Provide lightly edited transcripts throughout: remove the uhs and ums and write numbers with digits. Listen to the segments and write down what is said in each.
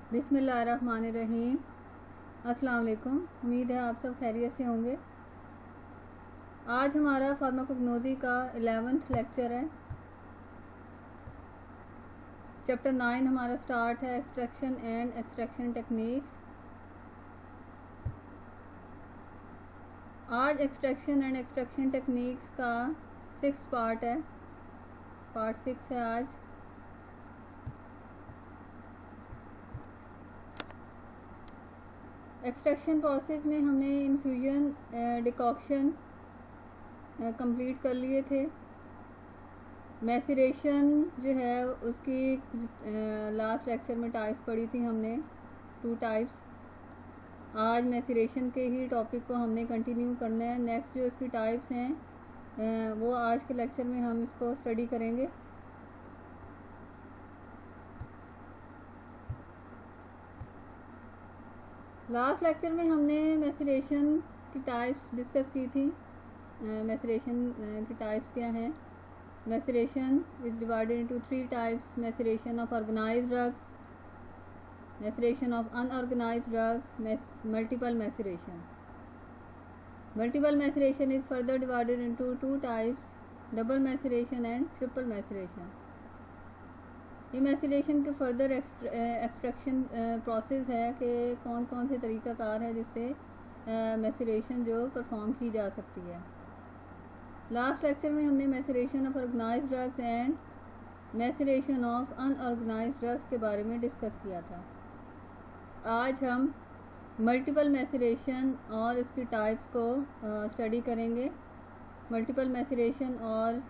बिस्मिल्लाहिर्रहमानिर्रहीम। अस्सलाम वालेकुम। उम्मीद है आप सब खैरियत से होंगे। आज हमारा फार्माकोग्नोसी का 11th लेक्चर है। चैप्टर 9 हमारा स्टार्ट है, एक्सट्रैक्शन एंड एक्सट्रैक्शन टेक्निक्स। आज एक्सट्रैक्शन एंड एक्सट्रैक्शन टेक्निक्स का 6th पार्ट है, पार्ट 6 है आज। एक्सट्रैक्शन प्रोसेस में हमने इन्फ्यूजन डिकॉक्शन कंप्लीट कर लिए थे। मैसरेशन जो है उसकी लास्ट लेक्चर में टाइप्स पढ़ी थी हमने, 2 टाइप्स। आज मैसरेशन के ही टॉपिक को हमने कंटिन्यू करना है। नेक्स्ट जो इसकी टाइप्स हैं वो आज के लेक्चर में हम इसको स्टडी करेंगे। लास्ट लेक्चर में हमने मैसरेशन की टाइप्स डिस्कस की थी। मैसरेशन की टाइप्स क्या हैं? Maceration is divided into 3 types: maceration of organised drugs, maceration of unorganised drugs, multiple maceration. Multiple maceration is further divided into 2 types: double maceration and triple maceration. ये maceration के further extraction process है कि कौन कौन से तरीक़ाकार है जिससे maceration जो परफॉर्म की जा सकती है। लास्ट लेक्चर में हमने maceration of organised drugs and maceration of unorganised drugs के बारे में डिस्कस किया था। आज हम मल्टीपल मैसरेशन और इसकी टाइप्स को स्टडी करेंगे। मल्टीपल मैसरेशन और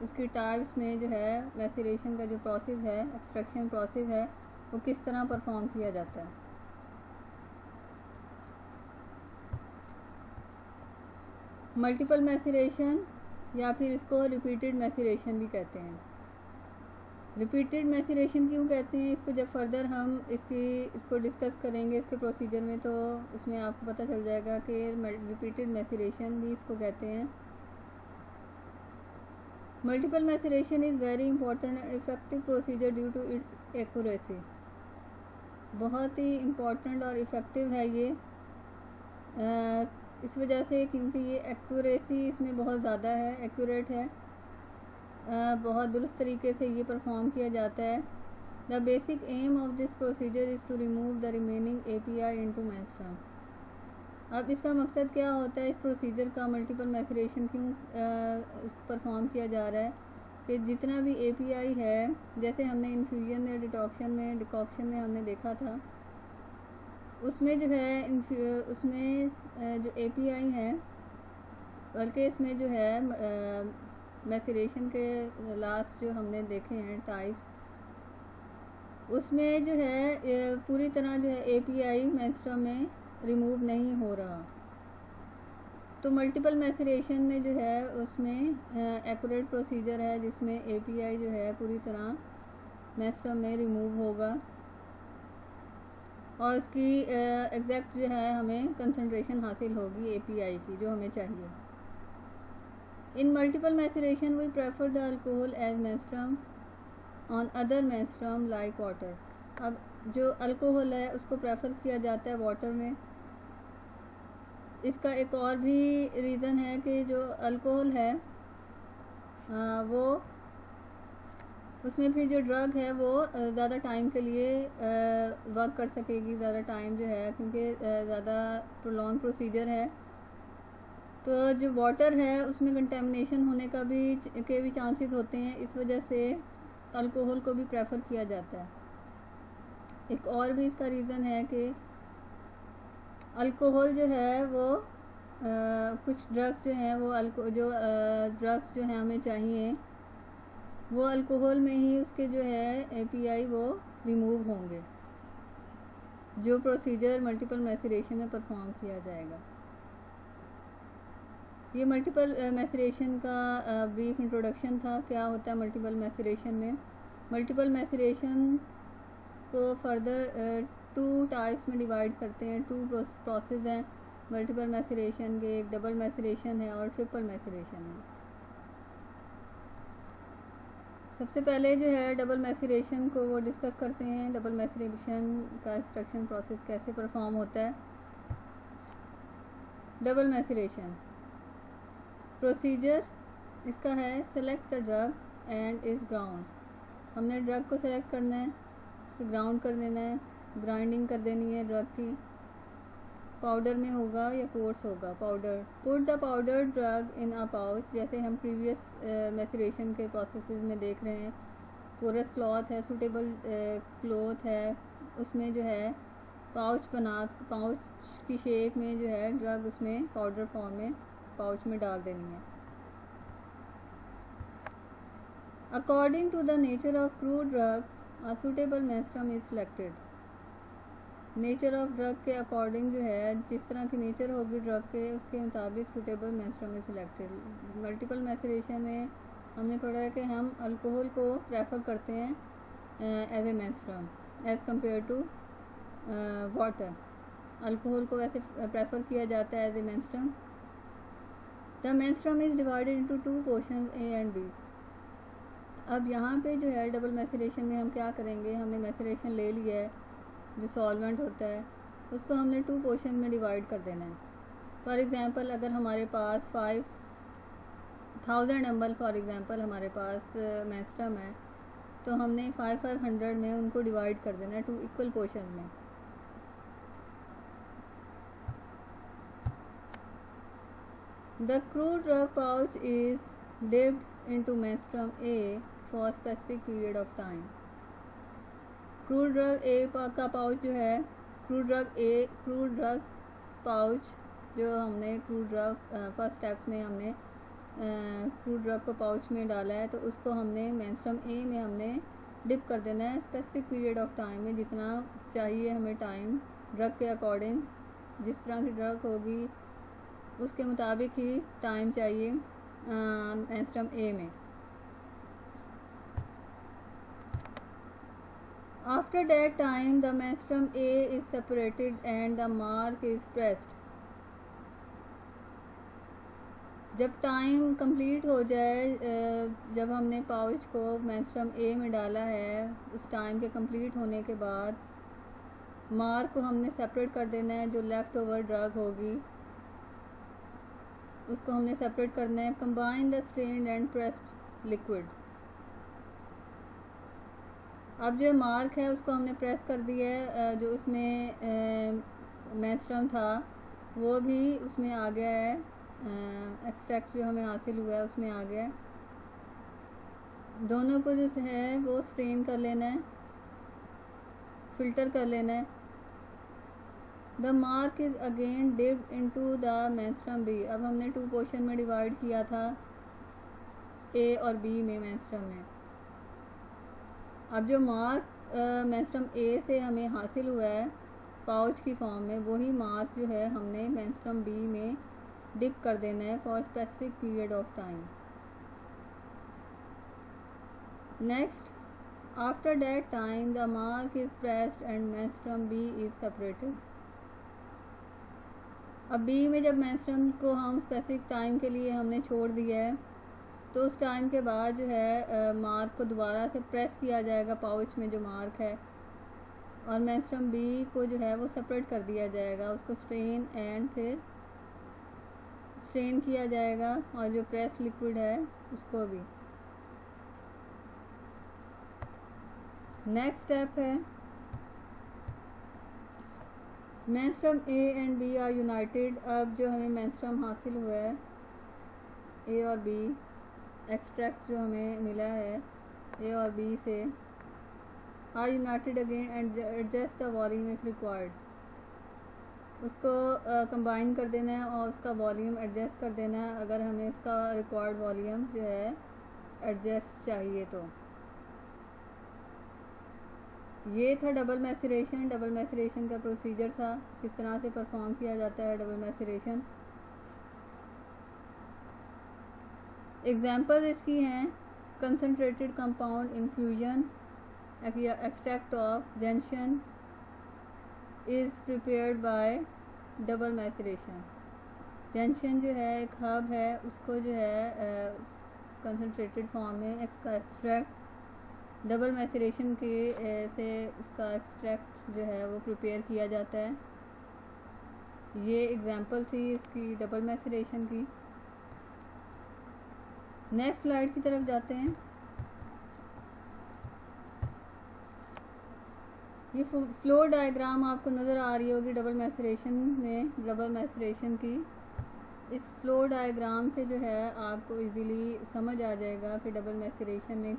इसकी टाइप्स में जो है मैसरेशन का जो प्रोसेस है, एक्सट्रैक्शन प्रोसेस है, वो किस तरह परफॉर्म किया जाता है। मल्टीपल मैसरेशन या फिर इसको रिपीटेड मैसरेशन भी कहते हैं। रिपीटेड मैसरेशन क्यों कहते हैं, इसको जब फर्दर हम इसको डिस्कस करेंगे इसके प्रोसीजर में, तो उसमें आपको पता चल जाएगा कि रिपीटेड मैसरेशन भी इसको कहते हैं। Multiple maceration is very important and effective procedure due to its accuracy. बहुत ही इम्पॉर्टेंट और इफ़ेक्टिव है ये इस वजह से क्योंकि ये एक्यूरेसी इसमें बहुत ज़्यादा है, एक्यूरेट है, बहुत दुरुस्त तरीके से ये परफॉर्म किया जाता है। The basic aim of this procedure is to remove the remaining API into menstruum. अब इसका मकसद क्या होता है इस प्रोसीजर का? मल्टीपल मैसरेशन क्यों परफॉर्म किया जा रहा है कि जितना भी API है, जैसे हमने इन्फ्यूजन या डिकॉक्शन में हमने देखा था, उसमें जो है उसमें जो API है, बल्कि इसमें जो है मैसरेशन के लास्ट जो हमने देखे हैं टाइप्स, उसमें जो है पूरी तरह जो है API मेंस्ट्रुम में रिमूव नहीं हो रहा। तो मल्टीपल मैसरेशन में जो है उसमें एक्यूरेट प्रोसीजर है जिसमें API जो है पूरी तरह मेंस्ट्रुम में रिमूव होगा और इसकी एग्जैक्ट जो है हमें कंसंट्रेशन हासिल होगी API की जो हमें चाहिए। In multiple maceration we prefer the alcohol as menstruum on other menstruum like water. अब जो अल्कोहल है उसको प्रेफर किया जाता है वाटर में। इसका एक और भी रीज़न है कि जो अल्कोहल है वो उसमें फिर जो ड्रग है वो ज़्यादा टाइम के लिए वर्क कर सकेगी, ज़्यादा टाइम जो है, क्योंकि ज़्यादा प्रोलॉन्ग प्रोसीजर है। तो जो वाटर है उसमें कंटेमिनेशन होने का भी चांसेस होते हैं, इस वजह से अल्कोहल को भी प्रेफर किया जाता है। एक और भी इसका रीज़न है कि अल्कोहल जो है वो कुछ ड्रग्स जो हैं वो ड्रग्स जो हैं हमें चाहिए वो अल्कोहल में ही उसके जो है API वो रिमूव होंगे, जो प्रोसीजर मल्टीपल मैसरेशन में परफॉर्म किया जाएगा। ये मल्टीपल मैसरेशन का ब्रीफ इंट्रोडक्शन था। क्या होता है मल्टीपल मैसरेशन में? मल्टीपल मैसरेशन को फर्दर 2 टाइप्स में डिवाइड करते हैं। 2 प्रोसेस हैं मल्टीपल मैसरेशन के, एक डबल मैसरेशन है और ट्रिपल मैसरेशन है। सबसे पहले जो है डबल मैसरेशन को वो डिस्कस करते हैं। डबल मैसरेशन का एक्सट्रैक्शन प्रोसेस कैसे परफॉर्म होता है। डबल मैसरेशन प्रोसीजर इसका है, select the drug and is ground. हमने ड्रग को सेलेक्ट करना है, उसको ग्राउंड कर देना है, ग्राइंडिंग कर देनी है ड्रग की। पाउडर में होगा या कोर्स होगा powder. Put the powder drug in a pouch, जैसे हम प्रीवियस मैसरेशन के प्रोसेसेस में देख रहे हैं। कोरस क्लॉथ है, सूटेबल क्लॉथ है, उसमें जो है पाउच की शेप में जो है ड्रग उसमें पाउडर फॉर्म में पाउच में डाल देनी है। According to the nature of crude drug a suitable menstruum is selected. Nature of drug के अकॉर्डिंग जो है, जिस तरह की नेचर होगी ड्रग के, उसके मुताबिक suitable menstruum is selected. Multiple maceration में हमने पढ़ा है कि हम अल्कोहल को प्रेफर करते हैं as a menstruum as compare to water. Alcohol को वैसे प्रेफर किया जाता है as a menstruum. The menstruum is divided into 2 portions A and B. अब यहाँ पे जो है डबल मैसरेशन में हम क्या करेंगे, हमने मैसरेशन ले लिया है, जो सॉल्वेंट होता है उसको हमने 2 पोर्शन में डिवाइड कर देना है। फॉर एग्ज़ाम्पल अगर हमारे पास 5000 ml फॉर एग्ज़ाम्पल हमारे पास मेस्ट्रम है, तो हमने 500 में उनको डिवाइड कर देना है 2 इक्वल पोर्शन में। The crude drug pouch is dipped into menstruum A for a specific period of time. Crude drug ए का पाउच जो है, क्रूड ड्रग पाउच जो हमने क्रूड ड्रग फर्स्ट स्टेप्स में हमने क्रूड ड्रग को पाउच में डाला है, तो उसको हमने मेंस्ट्रुम ए में हमने डिप कर देना है स्पेसिफिक पीरियड ऑफ टाइम में। जितना चाहिए हमें टाइम ड्रग के अकॉर्डिंग, जिस तरह की ड्रग होगी उसके मुताबिक ही टाइम चाहिए मेंस्ट्रुम ए में। After that time the menstruum A is separated and the mark is pressed. जब टाइम कंप्लीट हो जाए, जब हमने पाउच को मेंस्ट्रुम ए में डाला है, उस टाइम के कंप्लीट होने के बाद मार्क को हमने सेपरेट कर देना है। जो लेफ़्ट ओवर ड्रग होगी उसको हमने सेपरेट करना है। Combine the strained and pressed liquid. अब जो मार्क है उसको हमने प्रेस कर दिया है, जो उसमें मेंस्ट्रुम था वो भी उसमें आ गया है, एक्सट्रैक्ट जो हमें हासिल हुआ है उसमें आ गया है। दोनों को जो है वो स्ट्रेन कर लेना है, फिल्टर कर लेना है। The marc is again dipped into the menstruum B. अब हमने 2 पोर्शन में डिवाइड किया था, ए और बी में मेंस्ट्रुम में। अब जो मार्क मेंस्ट्रुम ए से हमें हासिल हुआ है पाउच की फॉर्म में, वही मार्क जो है हमने मेंस्ट्रुम बी में डिप कर देना है for specific period of time. Next, after that time the marc is pressed and menstruum B is separated. अब बी में जब मेंस्ट्रुम को हम स्पेसिफिक टाइम के लिए हमने छोड़ दिया है, तो उस टाइम के बाद जो है मार्क को दोबारा से प्रेस किया जाएगा पाउच में जो मार्क है, और मेंस्ट्रुम बी को जो है वो सेपरेट कर दिया जाएगा। उसको स्ट्रेन एंड फिर स्ट्रेन किया जाएगा, और जो प्रेस लिक्विड है उसको भी। नेक्स्ट स्टेप है menstruum A and B are united. अब जो हमें मेंस्ट्रुम हासिल हुआ है ए और बी, एक्सट्रैक्ट जो हमें मिला है ए और बी से, are united again and adjust the volume if required. उसको कंबाइन कर देना है और उसका वॉल्यूम एडजस्ट कर देना है अगर हमें उसका रिक्वायर्ड वॉल्यूम जो है एडजस्ट चाहिए तो। ये था डबल मैसरेशन। डबल मैसरेशन का प्रोसीजर था, किस तरह से परफॉर्म किया जाता है डबल मैसरेशन। एग्जाम्पल इसकी हैं, concentrated compound infusion, extract of gentian is prepared by double maceration. Gentian जो है एक हर्ब है, उसको जो है कंसनट्रेटेड फॉर्म में इसका एक्सट्रैक्ट डबल मैसरेशन के से उसका एक्सट्रैक्ट जो है वो प्रिपेयर किया जाता है। ये एग्जांपल थी इसकी डबल मैसरेशन की। नेक्स्ट स्लाइड की तरफ जाते हैं। ये फ्लो डायग्राम आपको नज़र आ रही होगी डबल मैसरेशन में, डबल मैसरेशन की। इस फ्लो डायग्राम से जो है आपको इजीली समझ आ जाएगा कि डबल मैसरेशन में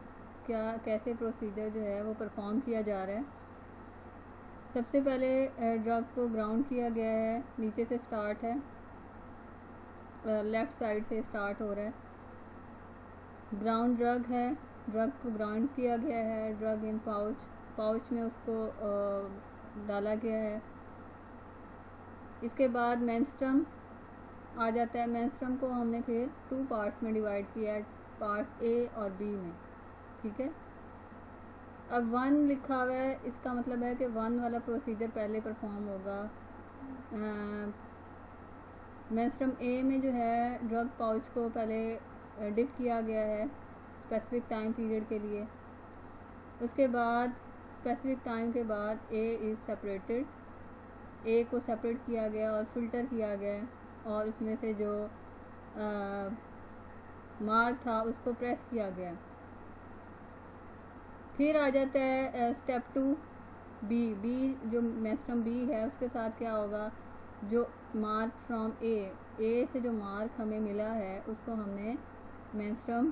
कैसे प्रोसीजर जो है वो परफॉर्म किया जा रहा है। सबसे पहले ड्रग को ग्राउंड किया गया है, नीचे से स्टार्ट है, लेफ़्ट साइड से स्टार्ट हो रहा है। ग्राउंड ड्रग है, ड्रग को ग्राउंड किया गया है, ड्रग इन पाउच में उसको डाला गया है। इसके बाद मेंस्ट्रम आ जाता है। मेंस्ट्रम को हमने फिर 2 पार्ट्स में डिवाइड किया है, पार्ट ए और बी में, ठीक है। अब 1 लिखा हुआ है, इसका मतलब है कि 1 वाला प्रोसीजर पहले परफॉर्म होगा। मेंस्ट्रम ए में जो है ड्रग पाउच को पहले डिप किया गया है स्पेसिफिक टाइम पीरियड के लिए। उसके बाद स्पेसिफिक टाइम के बाद ए इज़ सेपरेटेड, ए को सेपरेट किया गया और फिल्टर किया गया और उसमें से जो मार्क था उसको प्रेस किया गया। फिर आ जाता है स्टेप 2 बी जो मेंस्ट्रम बी है उसके साथ क्या होगा, जो मार्क फ्रॉम ए से जो मार्क हमें मिला है उसको हमने मेंस्ट्रम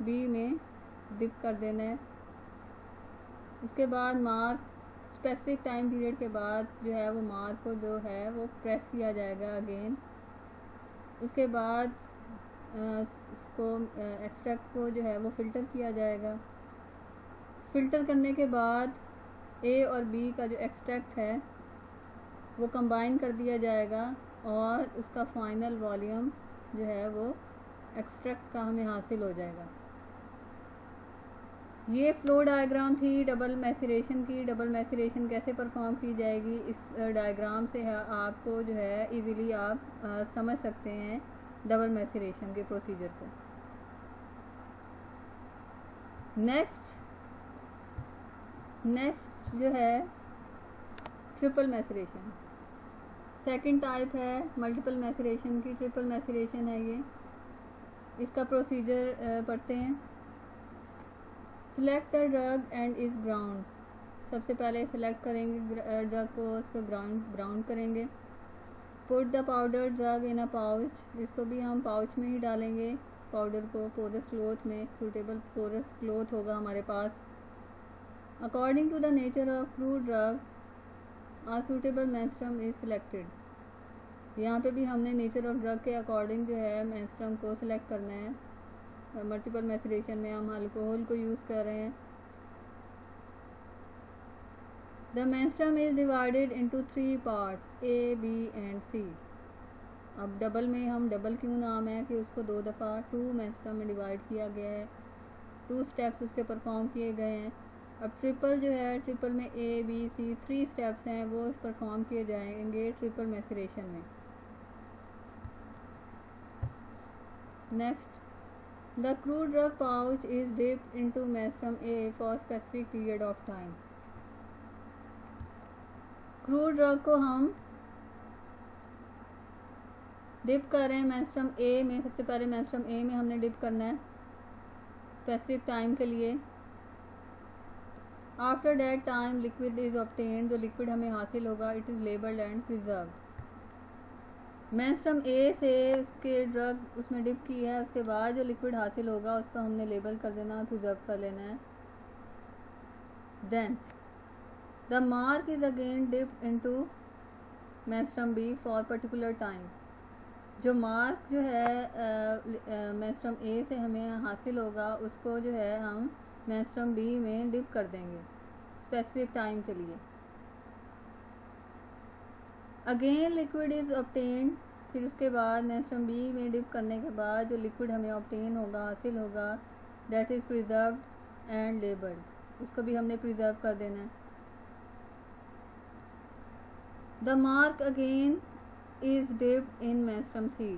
बी में डिप कर देना है। उसके बाद मार्क स्पेसिफिक टाइम पीरियड के बाद जो है वो मार्क को जो है वो प्रेस किया जाएगा अगेन। उसके बाद उसको एक्सट्रैक्ट को जो है वो फ़िल्टर किया जाएगा। फ़िल्टर करने के बाद ए और बी का जो एक्सट्रैक्ट है वो कंबाइन कर दिया जाएगा और उसका फाइनल वॉल्यूम जो है वो एक्सट्रैक्ट का हमें हासिल हो जाएगा। ये फ्लो डायग्राम थी डबल मैसरेशन की। डबल मैसरेशन कैसे परफॉर्म की जाएगी, इस डायग्राम से आपको जो है इजीली आप समझ सकते हैं डबल मैसरेशन के प्रोसीजर को। नेक्स्ट जो है ट्रिपल मैसरेशन, सेकंड टाइप है मल्टीपल मैसरेशन की। ट्रिपल मैसरेशन है ये। इसका प्रोसीजर पढ़ते हैं। Select the drug and is ground. सबसे पहले सिलेक्ट करेंगे ड्रग को, उसको ग्राउंड करेंगे। Put the powder drug in a pouch, जिसको भी हम पाउच में ही डालेंगे पाउडर को, पोरस क्लोथ में, सूटेबल पोरस क्लोथ होगा हमारे पास। According to the nature of crude drug a suitable menstruum is selected. यहाँ पे भी हमने नेचर ऑफ ड्रग के अकॉर्डिंग जो है मेंस्ट्रम को सिलेक्ट करना है। मल्टीपल मैसरेशन में हम अल्कोहल को यूज़ कर रहे हैं। The menstruum is divided into 3 parts A B and C. अब डबल में हम डबल क्यों नाम है कि उसको 2 दफ़ा 2 मेंस्ट्रम में डिवाइड किया गया है, 2 स्टेप्स उसके परफॉर्म किए गए हैं। अब ट्रिपल जो है, ट्रिपल में ए बी सी 3 स्टेप्स हैं, वो परफॉर्म किए जाएंगे ट्रिपल मैसरेशन में। Next, the crude drug pouch is dipped into menstruum A for specific period of time. Crude drug को हम डिप कर रहे हैं मेंस्ट्रम ए में। सबसे पहले मेंस्ट्रम ए में हमने डिप करना है स्पेसिफिक टाइम के लिए। After that time liquid is obtained, जो लिक्विड हमें हासिल होगा it is labelled and preserved. Menstruum A से उसके ड्रग उसमें डिप की है, उसके बाद जो लिक्विड हासिल होगा उसको हमने लेबल कर देना, प्रिजर्व कर लेना है। Then the marc is again dipped into menstruum B for particular time. जो मार्क जो है मेंस्ट्रम ए से हमें हासिल होगा उसको जो है हम मेंस्ट्रम बी में डिप कर देंगे स्पेसिफिक टाइम के लिए। अगेन लिक्विड इज ऑब्टेन्ड, फिर उसके बाद मेंस्ट्रम बी में डिप करने के बाद जो लिक्विड हमें ऑब्टेन होगा, हासिल होगा, that is preserved and labelled, उसको भी हमने प्रिजर्व कर देना है। The marc again is dipped in menstruum C.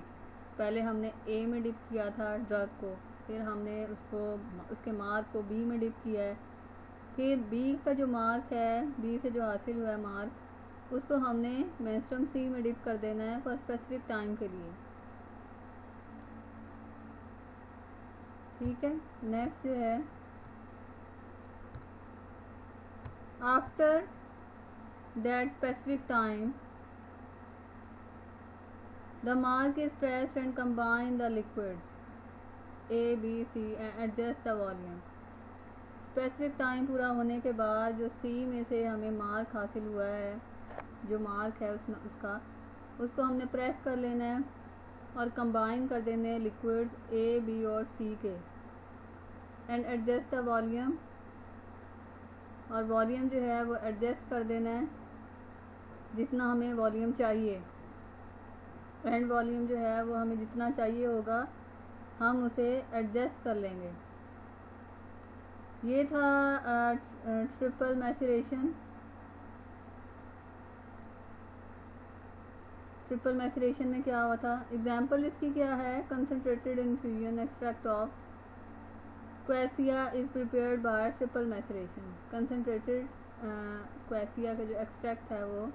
पहले हमने ए में डिप किया था ड्रग को, फिर हमने उसको उसके मार्क को बी में डिप किया है, फिर बी का जो मार्क है, बी से जो हासिल हुआ है मार्क, उसको हमने मेंस्ट्रुम सी में डिप कर देना है फॉर स्पेसिफिक टाइम के लिए। ठीक है। नेक्स्ट जो है, after that specific time the marc is pressed and combine the liquids A B C and adjust the volume. Specific time पूरा होने के बाद जो सी में से हमें मार्क हासिल हुआ है, जो मार्क है उसमें उसको हमने प्रेस कर लेना है और कंबाइन कर देने हैं लिक्विड्स ए बी और सी के, एंड एडजस्ट द वॉल्यूम, और वॉल्यूम जो है वो एडजस्ट कर देना है जितना हमें वॉल्यूम चाहिए। एंड वॉल्यूम जो है वो हमें जितना चाहिए होगा हम उसे एडजस्ट कर लेंगे। ये था ट्रिपल मैसरेशन। ट्रिपल मैसरेशन में क्या हुआ था, एग्जाम्पल इसकी क्या है, concentrated infusion extract of quassia is prepared by triple maceration. Concentrated quassia का जो एक्सट्रैक्ट है वो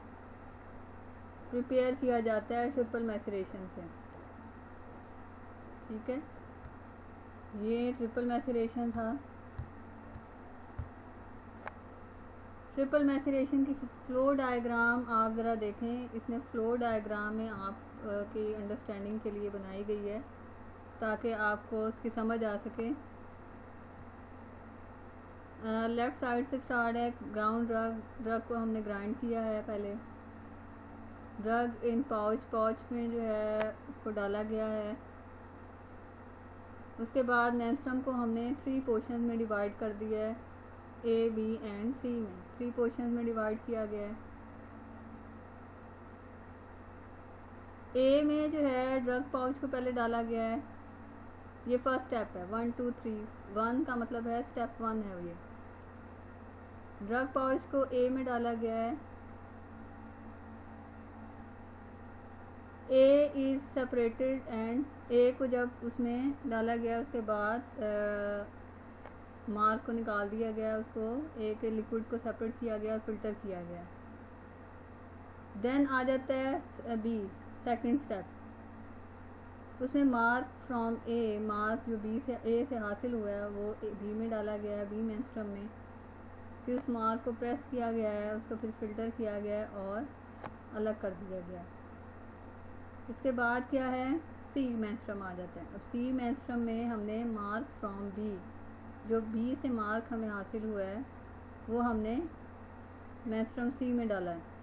प्रिपेयर किया जाता है ट्रिपल मैसरेशन से। ठीक है, ये ट्रिपल मैसरेशन था। ट्रिपल मैसरेशन की फ्लो डायग्राम आप ज़रा देखें। इसमें फ्लो डायग्राम में आप की अंडरस्टैंडिंग के लिए बनाई गई है ताकि आपको उसकी समझ आ सके। लेफ़्ट साइड से स्टार्ट है ग्राउंड ड्रग को हमने ग्राइंड किया है पहले। ड्रग इन पाउच में जो है उसको डाला गया है। उसके बाद मेंस्ट्रुम को हमने 3 पोर्शन में डिवाइड कर दिया है, ए बी एंड सी में 3 पोर्शन में डिवाइड किया गया है। ए में जो है ड्रग पाउच को पहले डाला गया है, ये फर्स्ट स्टेप है 1 2 3। 1 का मतलब है स्टेप 1 है ये। ड्रग पाउच को ए में डाला गया है। ए इज सेपरेटेड एंड ए को जब उसमें डाला गया उसके बाद मार्क को निकाल दिया गया, उसको ए के लिक्विड को सेपरेट किया गया और फिल्टर किया गया। देन आ जाता है बी, सेकंड स्टेप। उसमें मार्क फ्रॉम ए, मार्क जो बी से ए से हासिल हुआ है वो बी में डाला गया है, बी मेंस्ट्रुम में। फिर उस मार्क को प्रेस किया गया है, उसको फिर फिल्टर किया गया है और अलग कर दिया गया। इसके बाद क्या है, सी मेंस्ट्रुम आ जाता है। अब सी मेंस्ट्रुम में हमने मार्क फ्रॉम बी, जो बी से मार्क हमें हासिल हुआ है वो हमने मेंस्ट्रुम सी में डाला है।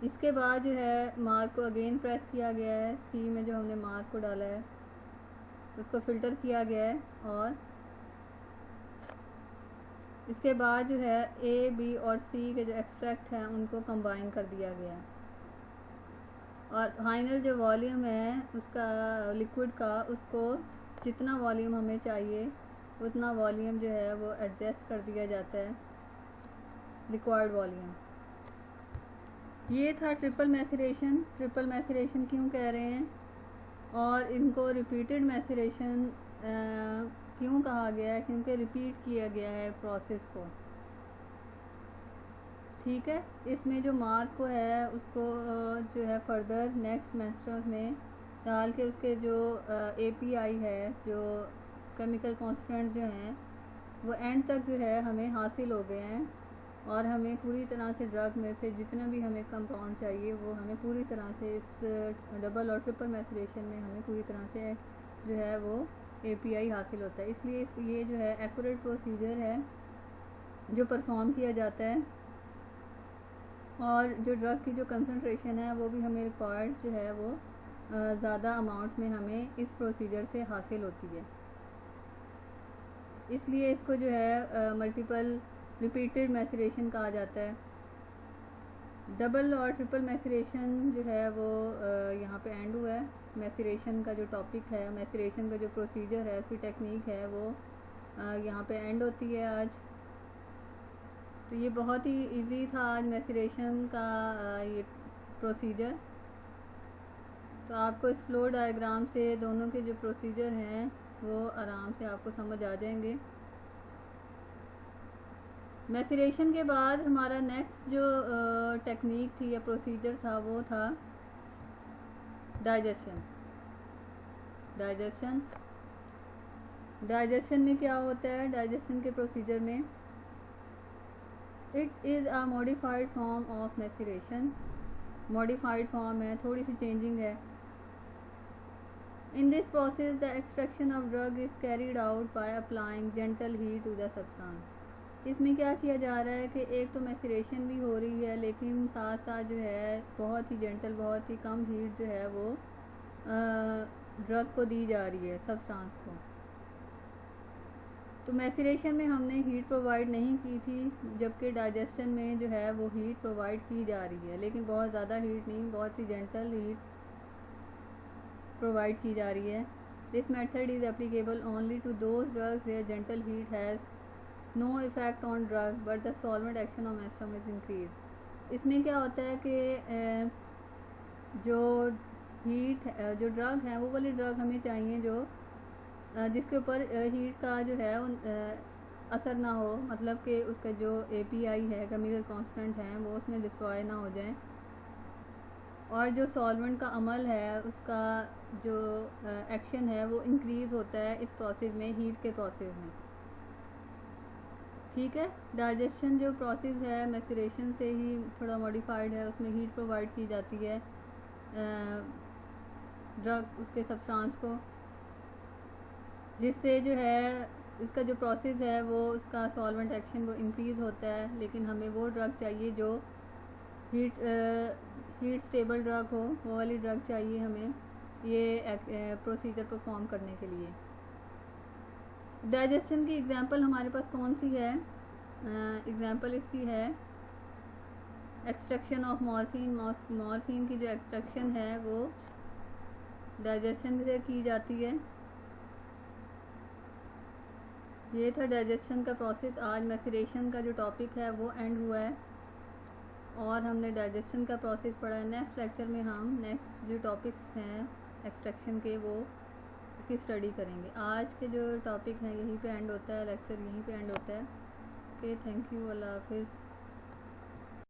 इसके बाद जो है मार्क को अगेन प्रेस किया गया है, सी में जो हमने मार्क को डाला है उसको फिल्टर किया गया है, और इसके बाद जो है ए बी और सी के जो एक्सट्रैक्ट हैं उनको कंबाइन कर दिया गया है। और फाइनल जो वॉल्यूम है उसका लिक्विड का, उसको जितना वॉल्यूम हमें चाहिए उतना वॉल्यूम जो है वो एडजस्ट कर दिया जाता है, रिक्वायर्ड वॉल्यूम। ये था ट्रिपल मैसरेशन। ट्रिपल मैसरेशन क्यों कह रहे हैं और इनको रिपीटेड मैसरेशन क्यों कहा गया है, क्योंकि रिपीट किया गया है प्रोसेस को। ठीक है, इसमें जो मार्क को है उसको जो है फर्दर नेक्स्ट मेंस्ट्रुम में डाल के उसके जो एपीआई है, जो केमिकल कांस्टेंट जो हैं वो एंड तक जो है हमें हासिल हो गए हैं, और हमें पूरी तरह से ड्रग में से जितना भी हमें कंपाउंड चाहिए वो हमें पूरी तरह से इस डबल और ट्रिपल मैसरेशन में हमें पूरी तरह से जो है वो एपीआई हासिल होता है। इसलिए ये जो है एक्यूरेट प्रोसीजर है जो परफॉर्म किया जाता है, और जो ड्रग की जो कंसंट्रेशन है वो भी हमें रिक्वायर्ड जो है वो ज़्यादा अमाउंट में हमें इस प्रोसीजर से हासिल होती है। इसलिए इसको जो है मल्टीपल रिपीटेड मैसरेशन कहा जाता है। डबल और ट्रिपल मैसरेशन जो है वो यहाँ पे एंड हुआ है। मैसरेशन का जो टॉपिक है, मैसरेशन का जो प्रोसीजर है, उसकी टेक्निक है वो यहाँ पे एंड होती है आज। तो ये बहुत ही इजी था आज मैसरेशन का ये प्रोसीजर। तो आपको इस फ्लो डायग्राम से दोनों के जो प्रोसीजर हैं वो आराम से आपको समझ आ जाएंगे। मैसिरेशन के बाद हमारा नेक्स्ट जो टेक्निक थी या प्रोसीजर था वो था डाइजेशन। डाइजेशन में क्या होता है? डाइजेशन के प्रोसीजर में it is a modified form of maceration. Modified form है, थोड़ी सी चेंजिंग है। In this process the extraction of drug is carried out by applying gentle heat to the substance. इसमें क्या किया जा रहा है कि एक तो मैसिरेशन भी हो रही है, लेकिन साथ साथ जो है बहुत ही जेंटल, बहुत ही कम हीट जो है वो ड्रग को दी जा रही है, सब्सटेंस को। तो मैसिरेशन में हमने हीट प्रोवाइड नहीं की थी, जबकि डाइजेशन में जो है वो हीट प्रोवाइड की जा रही है, लेकिन बहुत ज़्यादा हीट नहीं, बहुत ही जेंटल हीट प्रोवाइड की जा रही है। This method is applicable only to those drugs where gentle heat has no effect on drug but the solvent action of menstruum is increase. इसमें क्या होता है कि जो हीट जो ड्रग है वो वाली ड्रग हमें चाहिए जो जिसके ऊपर हीट का जो है असर ना हो, मतलब कि उसका जो API है, केमिकल कांस्टेंट है, वो उसमें डिस्ट्रॉय ना हो जाए, और जो सॉल्वेंट का अमल है उसका जो एक्शन है वो इंक्रीज़ होता है इस प्रोसेस में, हीट के प्रोसेस में। ठीक है। डाइजेशन जो प्रोसेस है मैसिरेशन से ही थोड़ा मॉडिफाइड है, उसमें हीट प्रोवाइड की जाती है ड्रग उसके सब्सटेंस को, जिससे जो है इसका जो प्रोसेस है वो उसका सॉल्वेंट एक्शन वो इंक्रीज़ होता है। लेकिन हमें वो ड्रग चाहिए जो हीट स्टेबल ड्रग हो, वो वाली ड्रग चाहिए हमें ये प्रोसीजर परफॉर्म करने के लिए। डाइजेशन की एग्जांपल हमारे पास कौन सी है? एग्जांपल इसकी है एक्सट्रैक्शन ऑफ मॉर्फिन। मॉर्फिन की जो एक्सट्रैक्शन है वो डाइजेशन से की जाती है। ये था डाइजेशन का प्रोसेस। आज मैसिरेशन का जो टॉपिक है वो एंड हुआ है और हमने डाइजेशन का प्रोसेस पढ़ा है। नेक्स्ट लेक्चर में हम नेक्स्ट जो टॉपिक्स हैं एक्सट्रैक्शन के वो इसकी स्टडी करेंगे। आज के जो टॉपिक हैं यहीं पे एंड होता है, लेक्चर यहीं पे एंड होता है। ओके, थैंक यू, अल्लाह हाफिज़।